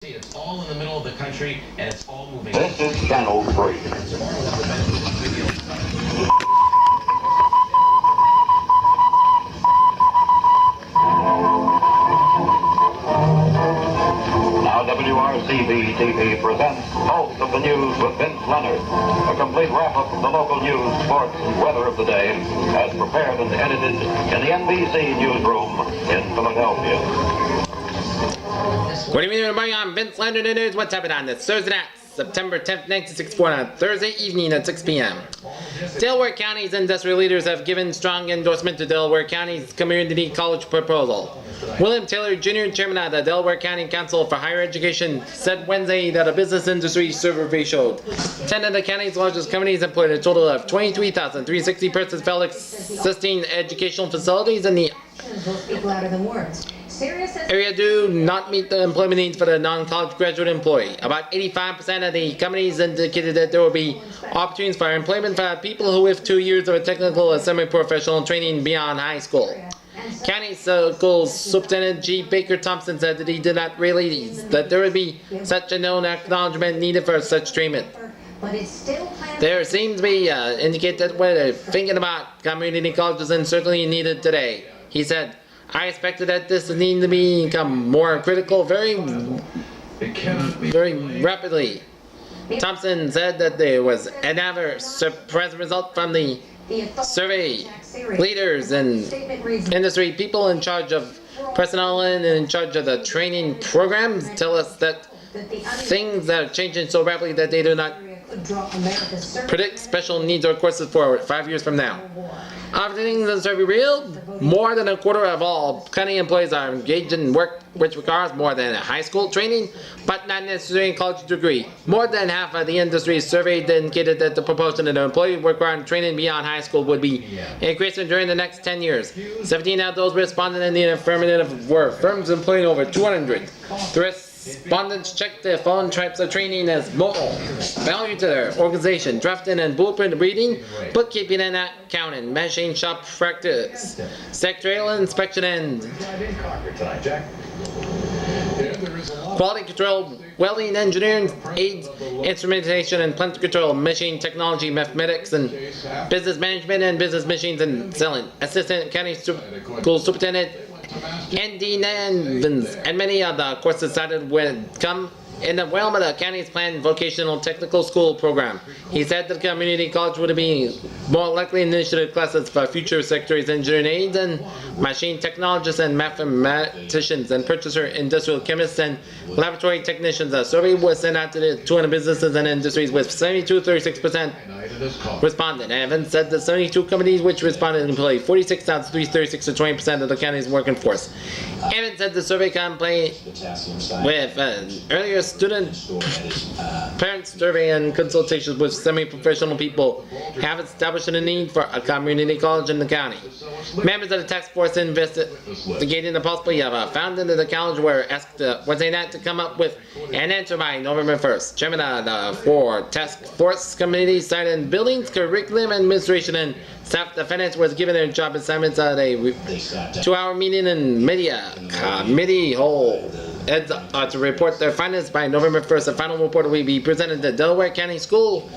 It's all in the middle of the country, and it's all moving. This is Channel 3. Now WRCV-3 presents Pulse of the News with Vince Leonard. A complete wrap-up of the local news, sports, and weather of the day, as prepared and edited in the NBC Newsroom in Philadephia. Good evening, everybody. I'm Vince Leonard, and here's what's happening on this Thursday night, September 10th, 1964, on Thursday evening at 6 p.m. Delaware County's industrial leaders have given strong endorsement to Delaware County's community college proposal. William Taylor Jr., chairman of the Delaware County Council for Higher Education, said Wednesday that a business industry survey showed 10 of the county's largest companies employed a total of 23,360 persons, felt existing educational facilities in the area do not meet the employment needs for the non-college graduate employee. About 85% of the companies indicated that there will be opportunities for employment for people who have 2 years of a technical or semi-professional training beyond high school. County Schools Superintendent G. Baker Thompson said that he did not realize that there would be such a known acknowledgement needed for such treatment. There seems to be indicate that we're thinking about community colleges and certainly needed today. He said, I expected that this needed to become more critical very rapidly. Thompson said that there was another surprise result from the survey. Leaders and industry people in charge of personnel and in charge of the training programs tell us that things are changing so rapidly that they do not predict special needs or courses for 5 years from now. After things in the survey revealed, more than a quarter of all county employees are engaged in work which requires more than a high school training, but not necessarily a college degree. More than half of the industry surveyed indicated that the proportion of employees requiring training beyond high school would be increasing during the next 10 years. 17 of those responding in the affirmative were firms employing over 200. The respondents checked their following types of training as moral, value to their organization, drafting and blueprint reading, bookkeeping and accounting, machine shop practice, secretarial inspection, and quality control, welding, engineering, aids, instrumentation and plant control, machine technology, mathematics, and business management and business machines and selling. Assistant County School Superintendent N.D. Navins and many of the courses cited would come in the realm of the county's planned vocational technical school program. He said that the community college would be more likely initiative classes for future secretaries, engineering aides, and machine technologists and mathematicians and purchaser industrial chemists and laboratory technicians. A survey was sent out to the 200 businesses and industries with 36% responded. Evans said that 72 companies which responded employ 46,336 or 20% of the county's working force. Evans said the survey completed with earlier student parents survey and consultations with semi-professional people have established a need for a community college in the county. Members of the task force investigating the possibility of a founding of the college were asked Wednesday night to come up with an answer by November 1st. Chairman of the task force committee cited buildings, curriculum, administration, and staff defendants was given their job assignments at a 2-hour meeting in media committee hall to report their findings by November 1st. The final report will be presented to Delaware County School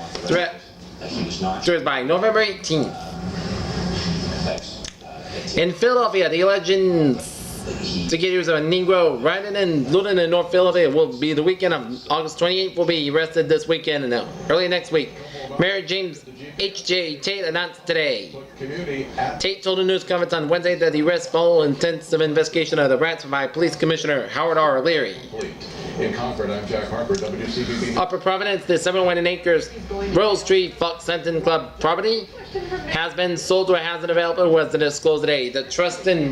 by November 18th. In Philadephia, the alleged securities of a Negro riding and looting in North Philadelphia will be the weekend of August 28th. Will be arrested this weekend and early next week. Mayor James H.J. Tate announced today. Tate told a news conference on Wednesday that the arrest followed intensive investigation of the rats by Police Commissioner Howard R. Leary. In Concord, I'm Jack Harper, WCBB. Upper Providence, the 7.1 acres Rose Street Fox Fenton Club property has been sold to a housing developer, was disclosed today. The trust in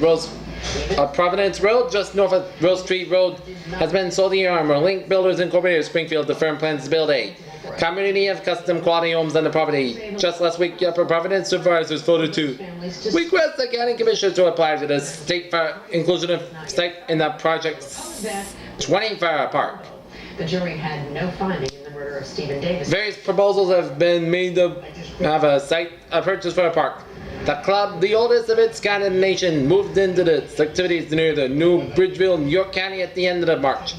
Providence Road, just north of Rose Street Road, has been sold to the Armor Link Builders Incorporated of Springfield. The firm plans to build a community of custom quality homes on the property. Just last week, Upper Providence supervisors voted to request the county commissioners to apply to the state for inclusion of site in the project's 20-fire park. The jury had no finding in the murder of Stephen Davis. Various proposals have been made to have a site purchase for a park. The club, the oldest of its kind in the nation, moved into its activities near the new Bridgeville, New York County at the end of March.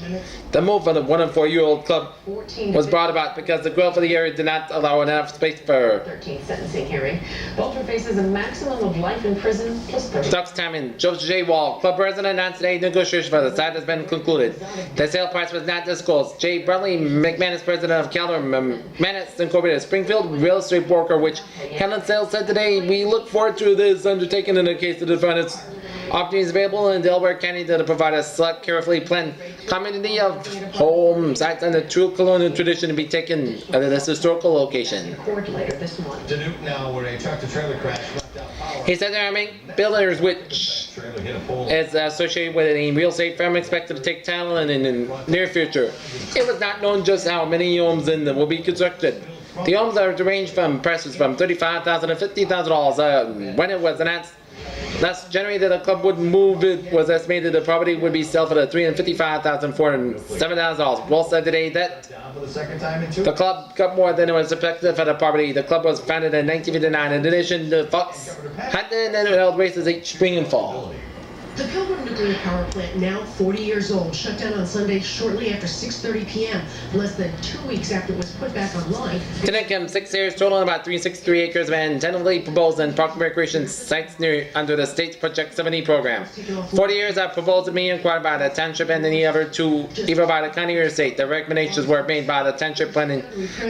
The move of the 1 and 4-year-old club was brought about because the growth of the area did not allow enough space for 13th sentencing hearing. Bolter faces a maximum of life in prison plus 30. Ducks time in Joseph J. Wall, club president, announced today negotiations for the site has been concluded. The sale price was not disclosed. J. Bradley McManus, president of Keller McManus Incorporated, Springfield real estate broker, which handled sales, said today, "We look forward to this undertaking in the case of the finance opportunities available in Delaware County to provide a select, carefully planned community of home sites and the true colonial tradition to be taken at this historical location." Court later this month. Duke now, where a tractor-trailer crash left out power. He said there are many builders which Trailer hit a pole. is associated with a real estate firm expected to take title in the near future. It was not known just how many homes will be constructed. The homes are to range from prices from $35,000 to $50,000. When it was announced thus generated the club would move, it was estimated the property would be sold for $355,000 and $7,000. Wall said today that Down for the second time in 2 the club got more than it was expected for the property. The club was founded in 1959. In addition, the Fox hunted and held races each spring and fall. The Pilgrim Nuclear Power Plant, now 40 years old, shut down on Sunday shortly after 6:30 p.m., less than 2 weeks after it was put back online. Tonight comes 6 areas totaling about 363 acres of land tentatively proposed in park and recreation sites near under the state's Project 70 program. 40 years are proposed to be inquired by the township and the other two, either by the county or state. The recommendations were made by the township planning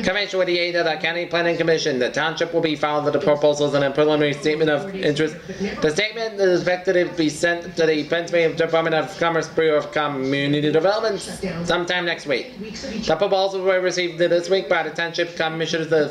commission with the aid of the county planning commission. The township will be filed with the proposals and a preliminary statement of interest. The statement is expected to be sent to the Pennsylvania Department of Commerce Bureau of Community Development sometime next week. The proposals were received this week by the township commissioners. The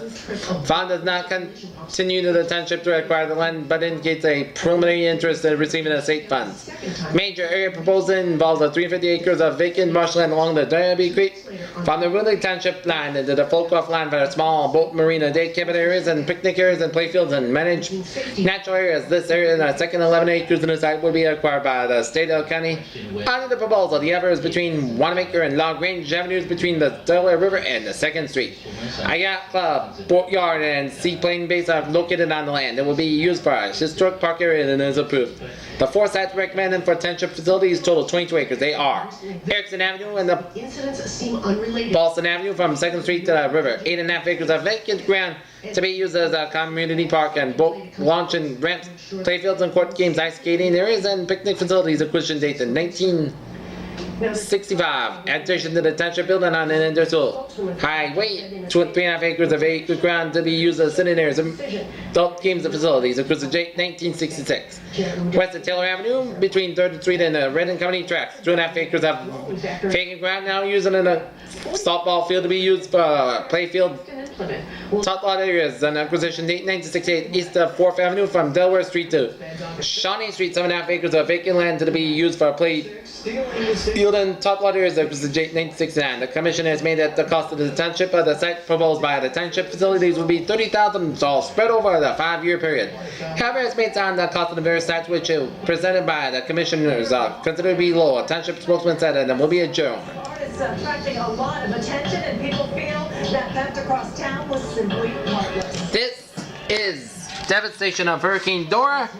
fund does not continue to the township to acquire the land, but indicates a preliminary interest in receiving the state funds. Major area proposal involves the 350 acres of vacant marshland along the Derby Creek from the Woodley Township line into the Folkoff line for small boat marina day cabin areas and picnic areas and playfields and managed natural areas. This area and the second 11 acres in the site will be acquired by the state of county. Under the proposal, the areas between Wanamaker and Log Range Avenues between the Delaware River and the 2nd Street. A yacht club, boatyard, and seaplane base are located on the land. It will be used for a historic park area and is approved. The 4 sites recommended for township facilities total 22 acres. They are Erickson Avenue and the Incidents seem unrelated. Boston Avenue from 2nd Street to the river. 8.5 acres of vacant ground to be used as a community park and boat launch and ramps, playfields and court games, ice skating areas, and picnic facilities. Acquisition date in 1965. Addition to the township building on an industrial highway. 3.5 acres of vacant ground to be used as sitting areas and adult games and facilities. Acquisition date 1966. West of Taylor Avenue between 3rd Street and the Red and Company tracks. 2.5 acres of vacant ground now used in a softball field to be used for playfield. Top lot areas. An acquisition date 1968 east of 4th Avenue from Delaware Street to Shawnee Street. 7.5 acres of vacant land to be used for playfield and top lot areas. Acquisition date 1969. The commission has made that the cost of the township of the site proposed by the township facilities will be $30,000 spread over the 5-year period. However, estimates on the cost of the various sites which are presented by the commissioners are considered to be low. A township spokesman said that it will be adjourned. It's attracting a lot of attention, and people feel that theft across town was simply heartless. This is devastation of Hurricane Dora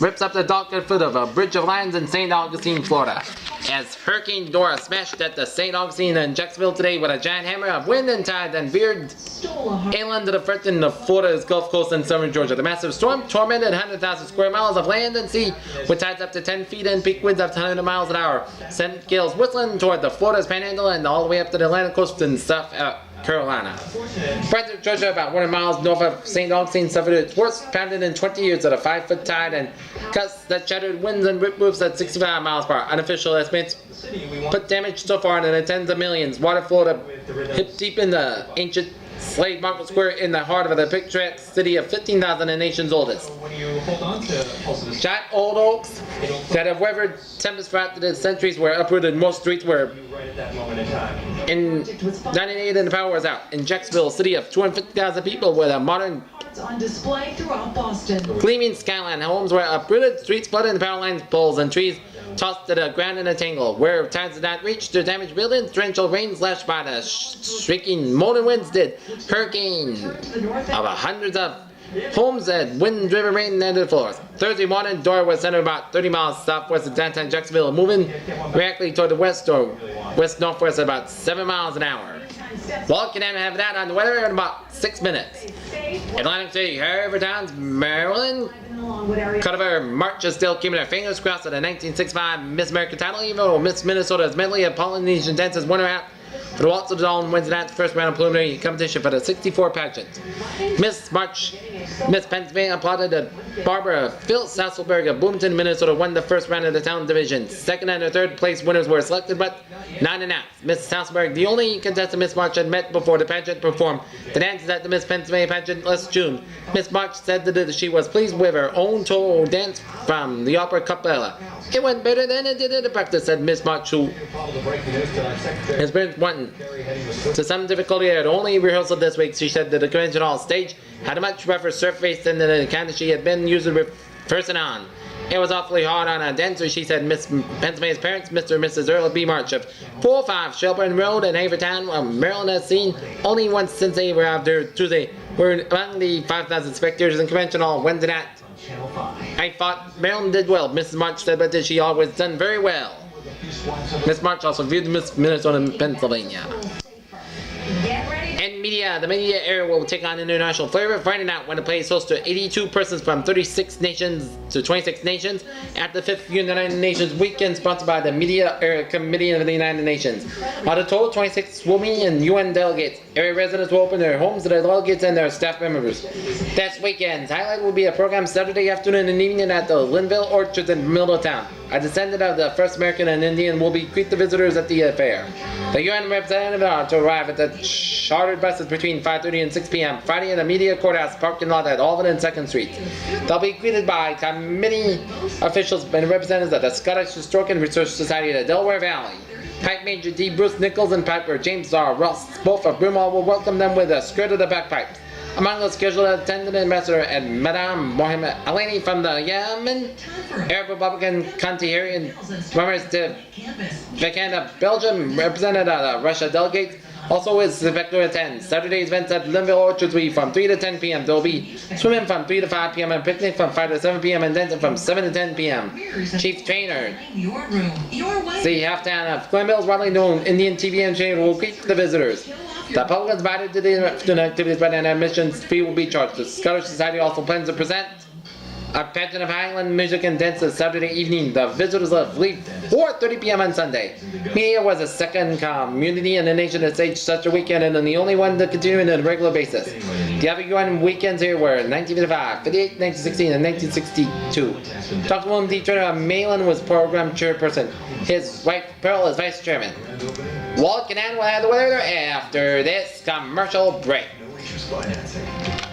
rips up the dock foot of a bridge of lines in St. Augustine, Florida. As Hurricane Dora smashed at the St. Augustine and Jacksonville today with a giant hammer of wind and tide and veered inland to the front of Florida's Gulf Coast and southern Georgia. The massive storm tormented 100,000 square miles of land and sea with tides up to 10 feet and peak winds up to 100 miles an hour. Sent gales whistling toward the Florida's Panhandle and all the way up to the Atlantic coast and South Carolina. Brunswick, Georgia, about 100 miles north of St. Augustine, suffered its worst pounding in 20 years at a 5-foot tide and gusts that shattered winds and ripped roofs at 65 miles per hour. Unofficial estimates put damage so far in the tens of millions. Water flowed hip deep in the ancient slave market square in the heart of the picturesque city of 15,000, the nation's oldest. Giant old oaks that have weathered tempests throughout the centuries were uprooted. Most streets were in 1998 and the power was out. In Jacksonville, a city of 250,000 people with a modern On display throughout Boston. gleaming skyline, homes were uprooted, streets flooded, and power lines, poles, and trees tossed to the ground in a tangle. Where tides did not reach to damaged buildings, torrential rains lashed by the shrieking moaning winds did. Hurricane of hundreds of Homes and wind driven rain ended floors. Thursday morning, Dora was centered about 30 miles southwest of downtown Jacksonville, moving directly toward the west or west-northwest at about 7 miles an hour. Wally Kinnan have that on the weather in about 6 minutes. Atlantic City, Harvard Towns, Maryland. Cover March is still keeping her fingers crossed at the 1965 Miss America title, even though Miss Minnesota's medley of Polynesian dances won her out for the Waltz of the Dawn Wednesday night's first round of preliminary competition for the 64 pageant. Miss March, Miss Pennsylvania applauded that Barbara Phil Sasselberg of Bloomington, Minnesota won the first round of the talent division. Second and third place winners were selected but not announced. Miss Sasselberg, the only contestant Miss March had met before the pageant, performed the dances at the Miss Pennsylvania pageant last June. Miss March said that she was pleased with her own solo dance from the opera cappella. It went better than it did at the practice, said Miss March, who experienced one to some difficulty at only rehearsal this week. She said that the convention hall stage had a much rougher surface than the kind that she had been using person on. It was awfully hard on a dancer, she said. Miss Pennsylvania's parents, Mr. and Mrs. Earl B. March of 405 Shelburne Road in Havertown, Maryland, has seen only once since they arrived there Tuesday, were among the 5,000 spectators in convention hall Wednesday night. I thought Maryland did well, Mrs. March said, but that she always done very well. Miss March also viewed Miss Minnesota and Pennsylvania. And media, the media area will take on international flavor, finding out when the play is hosted to 82 persons from 36 nations to 26 nations at the 5th United Nations Weekend, sponsored by the Media Area Committee of the United Nations. Out of total, 26 SWOMI and UN delegates. Area residents will open their homes to the delegates and their staff members. That's weekends. Highlight will be a program Saturday afternoon and evening at the Linville Orchards in Middletown. A descendant of the first American and Indian will greet the visitors at the fair. The UN representatives are to arrive at the chartered buses between 5:30 and 6 p.m. Friday in the Media Courthouse parking lot at Alvin and 2nd Street. They'll be greeted by committee officials and representatives of the Scottish Historic and Research Society of the Delaware Valley. Pipe Major D. Bruce Nichols and Piper James R. Ross, both of Broomall, will welcome them with a skirt of the bagpipes. Among those scheduled attendant Ambassador and Madame Mohammed Alani from the Yemen, Arab Republican Conti and members to Vacanda, Belgium, represented Russia delegates. Also is expected to attend. Saturday's events at Linville Orchards will be from 3 to 10 p.m. There will be swimming from 3 to 5 p.m. and picnic from 5 to 7 p.m. and dancing from 7 to 10 p.m. Chief Trainer, the half-town of Glenville's widely known Indian TV entertainer will greet the visitors. The public is invited to the afternoon activities, but an admission fee will be charged. The Scottish Society also plans to present a pageant of Highland music and dances Saturday evening. The visitors leave 4:30 p.m. on Sunday. Media was the second community in the nation to stage such a weekend and the only one to continue on a regular basis. The other UN weekends here were 1955, 58, 1916, and 1962. Dr. William D. Turner of Malin was program chairperson. His wife Pearl is vice chairman. Wally Kinnan will have the weather after this commercial break.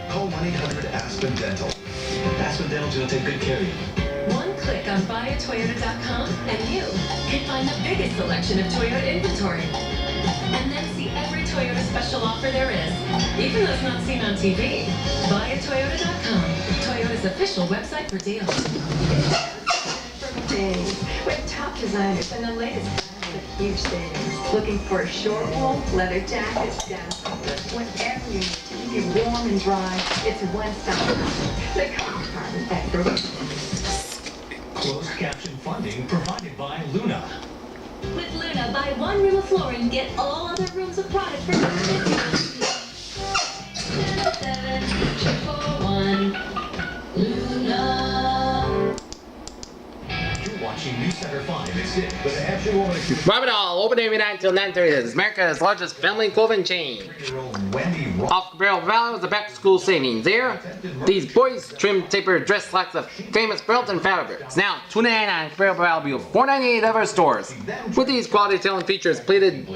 Call 1-800-ASPEN Dental. Aspen Dental's going to take good care of you. One click on buyatoyota.com and you can find the biggest selection of Toyota inventory. And then see every Toyota special offer there is, even those not seen on TV. Buyatoyota.com, Toyota's official website for deals. For days, with top designers and the latest brands with huge savings. Looking for a short wool, leather jackets, down whatever you need to keep you warm and dry. It's one-stop shop. The car department at Brooklyn. Closed caption funding provided by Luna. With Luna, buy one room of flooring, get all other rooms of product for $50. 7-4-1 Luna. You're watching News Center 5 at 6, but the actual woman accused Robin Hall, open every night until 9:30. This is America's largest family clothing chain. Off Barrel Valley was the back-to-school savings. There, these boys trim taper dress like the famous Burlington fabrics. Now, $2.99 on Barrel Valley, $4.98 other stores. With these quality selling features, pleated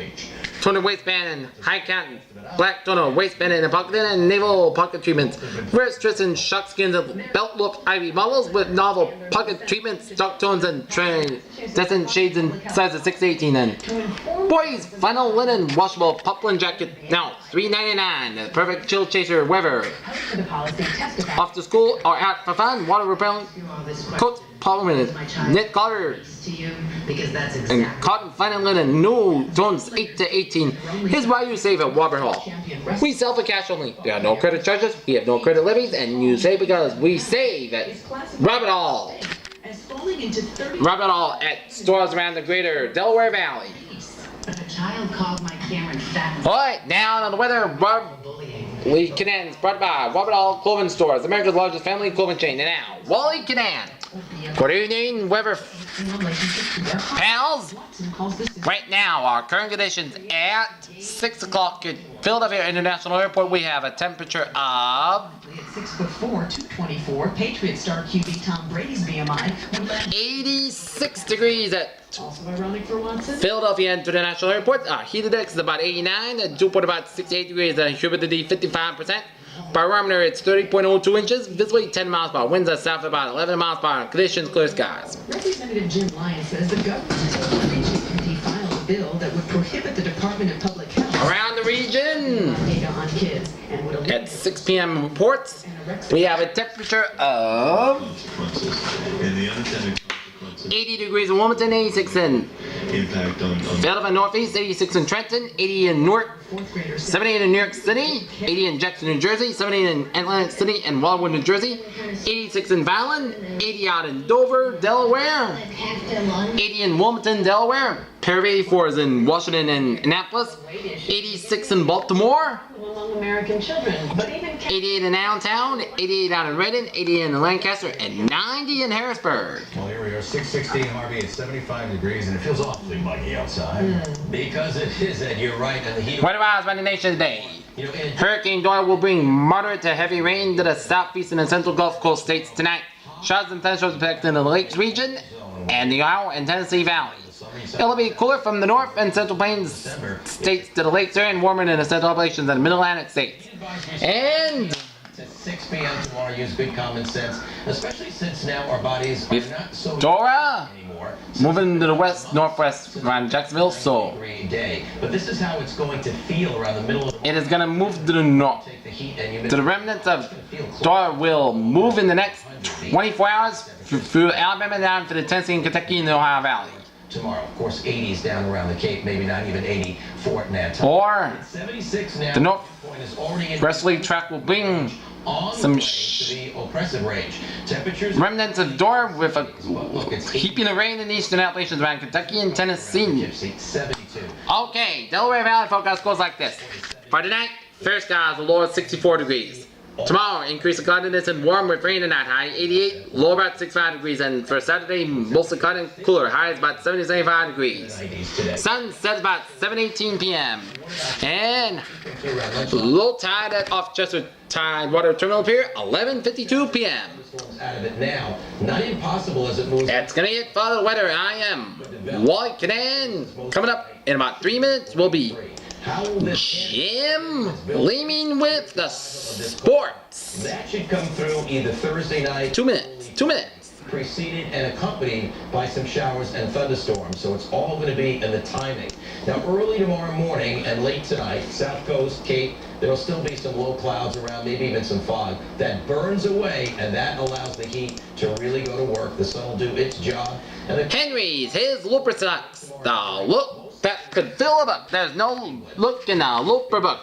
toner waistband and high cotton black toner waistband and a pocket and naval pocket treatments. Wrist strips and shark skins of belt look ivy models with novel pocket treatments, dark tones and decent shades in sizes 6 to 18 and Boys Final Linen Washable Poplin Jacket, now $3.99. The perfect chill chaser weather. Off to school or out for fun, water repellent coats, polymer knit collar, and cotton fine linen, no zones 8 to 18. Here's why you save at Warburg Hall. We sell for cash only. There are no credit charges, we have no credit levies, and you save because we save at Rabbit Hall. Rabbit Hall at stores around the greater Delaware Valley. A child called my Cameron fat. Alright, down on the weather, Wally Kinnan, brought by Rabbit Hall Clothing Stores, America's largest family clothing chain. And now, Wally Kinnan. Good evening, weather pals. Right now, our current conditions at 6 o'clock at Philadephia International Airport. We have a temperature of At 6'4", 224, Patriot star QB Tom Brady's BMI. 86 degrees at Also ironic for Watson. Philadephia International Airport. Our heat index is about 89, and dew point about 68 degrees, and humidity 55%. Barometer, it's 30.02 inches. Visibility 10 miles per hour. Winds are south about 11 miles per hour. Conditions, clear skies. Representative Jim Leaming says the government filed a bill that would prohibit the Department of Public Health Around the region data on kids and would at 6 p.m. reports, we have a temperature of 80 degrees in Wilmington, 86 in Philadelphia Northeast, 86 in Trenton, 80 in Newark, 78 in New York City, 80 in Jackson, New Jersey, 78 in Atlantic City and Wildwood, New Jersey, 86 in Fallon, 80 out in Dover, Delaware, 80 in Wilmington, Delaware, pair of 84 is in Washington and Annapolis, 86 in Baltimore, among American children. But even 88 in Allentown, 88 out in Reading, 80 in Lancaster, and 90 in Harrisburg. Well, here we are, 616 Harvey, it's 75 degrees, and it feels awfully muggy outside. Because it is, Ed, you're right, and the heat... Weather Eyes by the Nation today. Hurricane Dora will bring moderate to heavy rain to the southeastern and central Gulf Coast states tonight. Showers and thunderstorms affecting the Lakes region and the Iowa and Tennessee Valley. It'll be cooler from the north and central plains states to the lakes area and warmer in the central Appalachians and middle Atlantic states. And At 6 p.m. tomorrow, use good common sense, especially since now our bodies are not so Dora anymore. moving to the west, northwest around Jacksonville, so Day. But this is how it's going to feel around the middle of the it is going to move to the north. Take the heat and humidity. So the remnants of Dora will move in the next 24 hours through Alabama down to the Tennessee and Kentucky and the Ohio Valley. Tomorrow, of course, 80s down around the Cape, maybe not even 80 for Nantucket. Or 76 now. the north Point is already in westerly track will bring on some the way to the oppressive range. Temperatures remnants of Dora with a look, it's heaping of rain in the eastern Appalachians around Kentucky and Tennessee. 72. Okay, Delaware Valley forecast goes like this. For tonight, fair skies, low at 64 degrees. Tomorrow, increase of cloudiness and warm with rain tonight, high 88, low about 65 degrees. And for Saturday, mostly cloudy and cooler, high is about 70 to 75 degrees. Sun sets about 7:18 p.m. And low tide at off Chester Tidewater Terminal Pier, 11:52 p.m. Out of it now, not impossible as it moves. That's gonna get follow the weather. I am Wally Kinnan. Coming up in about 3 minutes will be Jim Leaming with the sports. That should come through either Thursday night. 2 minutes. 2 minutes. Preceded and accompanied by some showers and thunderstorms, so it's all going to be in the timing. Now, early tomorrow morning and late tonight, South Coast, Cape, there'll still be some low clouds around, maybe even some fog. That burns away, and that allows the heat to really go to work. The sun will do its job. And the Henry's, his looper socks. The look that could fill a book. There's no look in a looper book.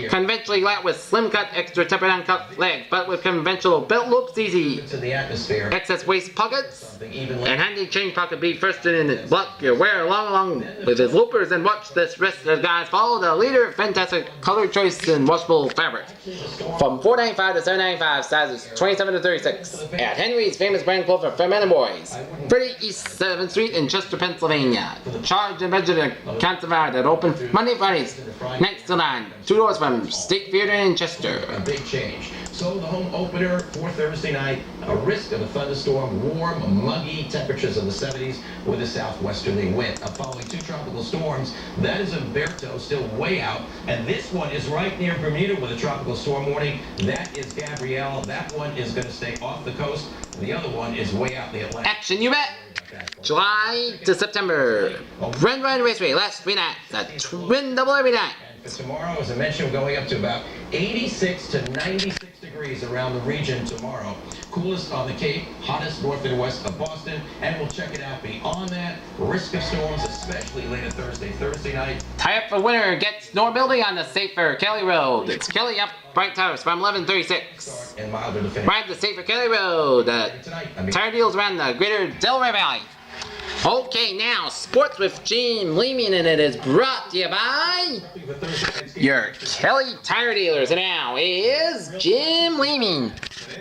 Conventionally light with slim cut, extra tempered uncut legs, but with conventional belt loops easy. to the atmosphere. Excess waist pockets Something even and handy chain pocket be first in it. Block your wear along with his loopers and watch this rest of the guys follow the leader. Fantastic color choice and washable fabric. From $4.95 to $7.95, sizes 27 to 36. At Henry's famous brand clothing for men and boys. 30 East 7th Street in Chester, Pennsylvania. Charged and registered accounts that open Monday, Fridays, next to 9. 2 doors from State Theater in Chester. a big change. So the home opener for Thursday night, a risk of a thunderstorm, warm, muggy temperatures in the 70s with a southwesterly wind. Following 2 tropical storms, that is Umberto, still way out, and this one is right near Bermuda with a tropical storm warning. That is Gabrielle. That one is going to stay off the coast. The other one is way out in the Atlantic. Action, you bet! July to September. Run Raceway, last 3 nights. A twin double every night. For tomorrow, as I mentioned, we're going up to about 86 to 96 degrees around the region tomorrow. Coolest on the Cape, hottest north and west of Boston, and we'll check it out. Beyond that, risk of storms, especially later Thursday night. Tie up for winter gets Norbility on the safer Kelly Road. It's Kelly up Bright Tires from 11:36. And milder to finish. Ride the safer Kelly Road. Tire deals around the greater Delaware Valley. Okay, now sports with Jim Leaming, and it is brought to you by your Kelly Tire Dealers. And now is Jim Leaming.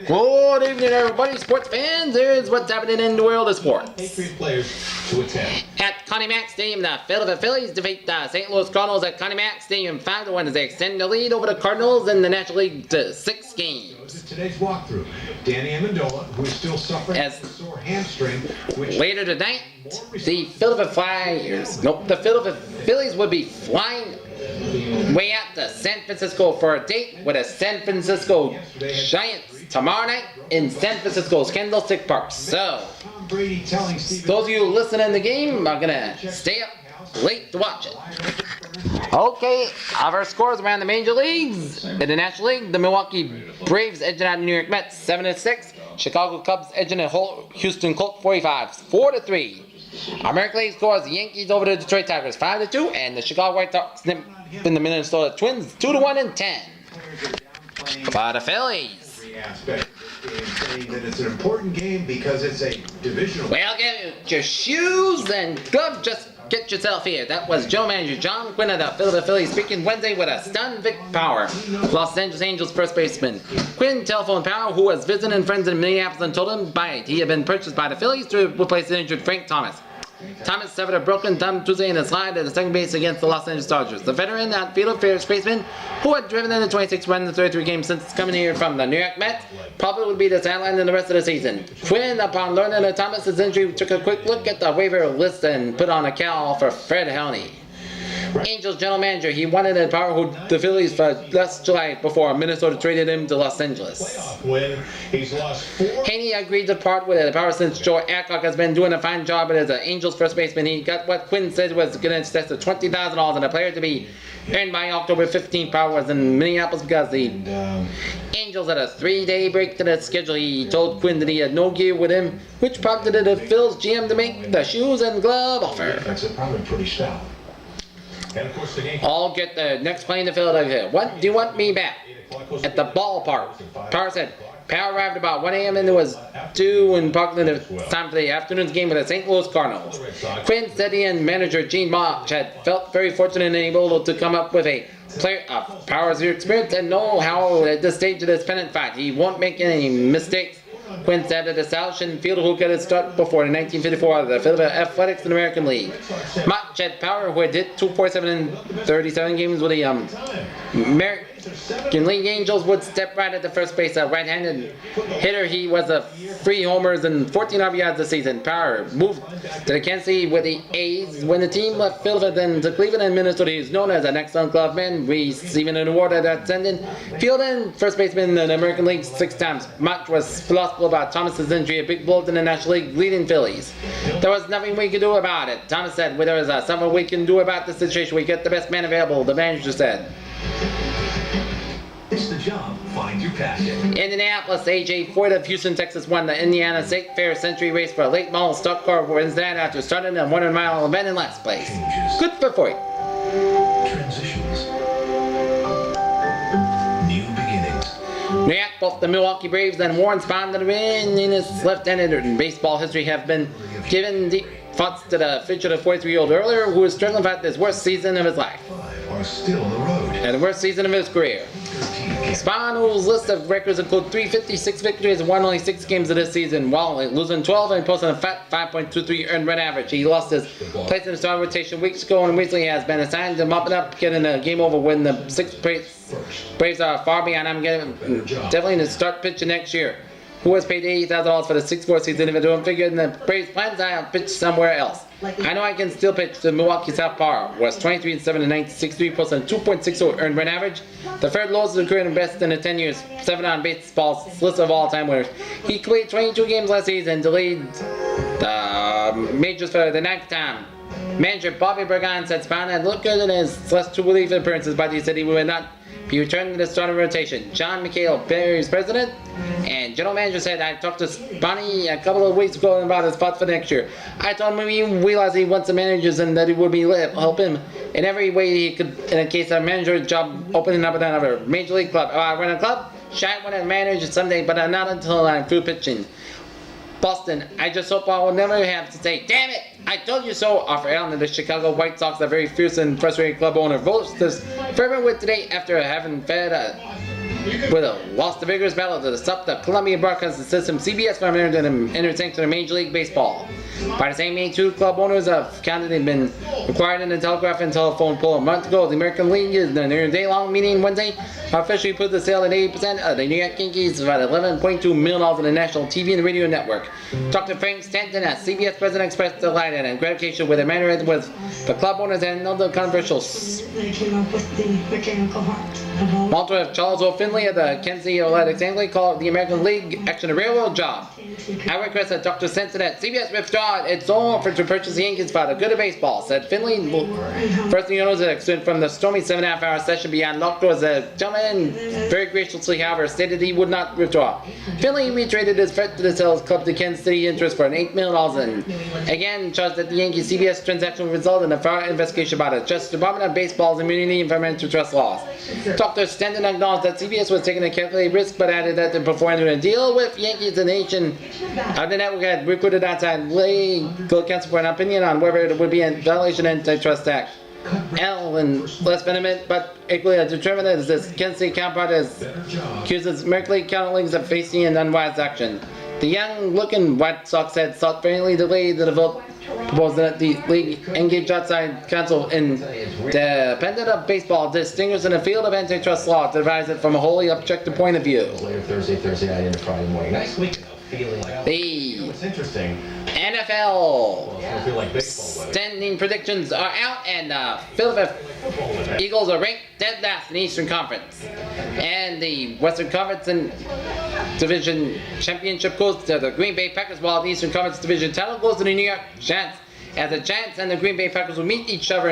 Good evening, everybody, sports fans. Here's what's happening in the world of sports. Patriot players to attend. At Connie Mack Stadium, the Philadephia Phillies defeat the St. Louis Cardinals at Connie Mack Stadium 5-1 as they extend the lead over the Cardinals in the National League to 6 games. Today's walkthrough, Danny Amendola, who is still suffering from a sore hamstring, which later tonight, the Philadephia Phillies would be flying way out to San Francisco for a date with the San Francisco Giants tomorrow night in San Francisco's Candlestick Park. So, those of you listening to the game are gonna stay up late to watch it. Okay, of our scores around the major leagues. In the National League, the Milwaukee Braves edging out the New York Mets 7-6. Chicago Cubs edging the Houston Colts 45-4-3. American League scores: the Yankees over the Detroit Tigers 5-2, and the Chicago White Sox in the Minnesota Twins 2-1 and 10. For the Phillies. saying that it's an important game because it's a divisional. Well, get your shoes and gloves. Just get yourself here. That was General Manager John Quinn of the Philadephia Phillies speaking Wednesday with a stunned Vic Power, Los Angeles Angels first baseman. Quinn telephoned Power, who was visiting friends in Minneapolis, and told him he had been purchased by the Phillies to replace the injured Frank Thomas. Thomas suffered a broken thumb Tuesday in a slide at the second base against the Los Angeles Dodgers. The veteran outfielder first baseman, who had driven in the 26 run in the 33 games since coming here from the New York Mets, probably would be the sideline in the rest of the season. Quinn, upon learning of Thomas's injury, took a quick look at the waiver list and put on a call for Fred Helney. Angels general manager, he wanted a Power who the Phillies for last July before Minnesota traded him to Los Angeles. Playoff win. He's lost 4. Haney agreed to part with the Power since Joe Adcock has been doing a fine job as an Angels first baseman. He got what Quinn said was going to invest $20,000 in a player to be earned by October 15th. Power was in Minneapolis because the Angels had a 3-day break to the schedule. He told Quinn that he had no gear with him, which prompted the Phil's GM to make the shoes and glove offer. That's probably pretty stout. And of course, I'll get the next plane to Philadelphia. What do you want me back? At the ballpark. Power said. Power arrived about 1 a.m. and it was due in Parkland. It was time for the afternoon's game with the St. Louis Cardinals. Quinn said he and manager Gene March had felt very fortunate and able to come up with a player of Power's experience and know how at this stage of this pennant fight he won't make any mistakes. Quinn said that the South fielder who got his start before in 1954 the Philadelphia Athletics in the American League. March had Power, who had hit 247 in 37 games with the American League Angels, would step right at the first base. A right-handed hitter, he was a 3 homers and 14 RBIs this season. Power moved to the Kansas City with the A's when the team left Philadelphia then to Cleveland and Minnesota. He is known as an excellent glove man, receiving an award at ascendant field and first baseman in the American League 6 times. March was philosophical about Thomas's injury, a big blow to the National League leading Phillies. There was nothing we could do about it. Thomas said, "Well, there is something we can do about the situation. We get the best man available," the manager said. It's the job. Find your passion. Indianapolis, AJ Foyt of Houston, Texas, won the Indiana State Fair Century Race for a late model stock car Wednesday night after starting a 100-mile event in last place. Changes. Good for Foyt. Transitions. New beginnings. New York, both the Milwaukee Braves and Warren Spahn that win in his left-handed in baseball history have been given deep thoughts to the future of the 43-year-old earlier, who is struggling with his worst season of his life. 5 are still on the road. And the worst season of his career. 13 Spahn, whose list of records include 356 victories and won only 6 games of this season, while losing 12 and posting a fat 5.23 earned run average. He lost his place in the starting rotation weeks ago and recently has been assigned to mopping up, getting a game over when the 6th Braves are far behind. I'm getting definitely to start pitching next year. Who has paid $80,000 for the 6-4 season? If I don't figure in the Braves' plans, I'll pitch somewhere else. I know I can still pitch. The Milwaukee South Power was 23-7 in 1963, posting a 2.60 earned run average. The third lowest of the career and best in the 10 years. 7 on baseball's list of all-time winners. He completed 22 games last season, delayed the majors for the 9th time. Manager Bobby Bergan said Spahn had looked good in his last 2 relief appearances, but he said he would not be returning to the starting rotation. John McHale, Barry's president and general manager, said, I talked to Spahn a couple of weeks ago about his thoughts for next year. I told him he realized he wants the managers and that he would be help him in every way he could in a case of a manager job opening up another major league club. I run a club, shine when I manage someday, but not until I'm through pitching. Boston, I just hope I will never have to say, damn it, I told you so, offer Allen to the Chicago White Sox, a very fierce and frustrated club owner, votes this fervent wit today after having lost a vigorous battle to stop the Columbia Broadcasting System, CBS, from entering to Major League Baseball. By the same May, 2 club owners have counted and been required in the telegraph and telephone poll a month ago. The American League, in their day-long meeting Wednesday, officially put the sale at 80% of the New York Yankees, about $11.2 million in the national TV and radio network. Dr. Frank Stanton, as CBS president, expressed delight and gratification with the manner with the club owners and other controversials. They came up with the mechanical heart. Walter Charles O. Finley of the Kansas City Athletics Assembly called the American League action a railroad job. I request that Dr. Stanton at CBS withdraw its own offer to purchase the Yankees for the good of baseball, said Finley. First thing you know is that extended from the stormy 7.5-hour session beyond locked doors. The gentleman very graciously, however, stated he would not withdraw. Finley reiterated his threat to the sales club to Kansas City interest for an $8 million and again charged that the Yankees CBS transaction would result in a thorough investigation by the Justice Department of Baseball's immunity and antitrust laws. Dr. Stanton acknowledged that CBS was taking a calculated risk, but added that before entering a deal with Yankees, the nation the network had recruited outside legal counsel for an opinion on whether it would be in violation of the Antitrust Act. Allen, less vehement but equally as determined as this Kansas City counterpart, accuses American League counterleagues of facing an unwise action. The young-looking White Sox had sought fairly delayed the vote proposed that the league engage outside counsel independent of baseball, distinguished in the field of antitrust law, to devise it from a wholly objective point of view. Later Thursday night into Friday morning. Nice weekend. Feeling like what's interesting. NFL Feel like baseball, standing predictions are out, and Philadephia Eagles are ranked dead last in the Eastern Conference. And the Western Conference and Division Championship goes to the Green Bay Packers, while the Eastern Conference Division title goes to the New York Giants. As the Giants and the Green Bay Packers will meet each other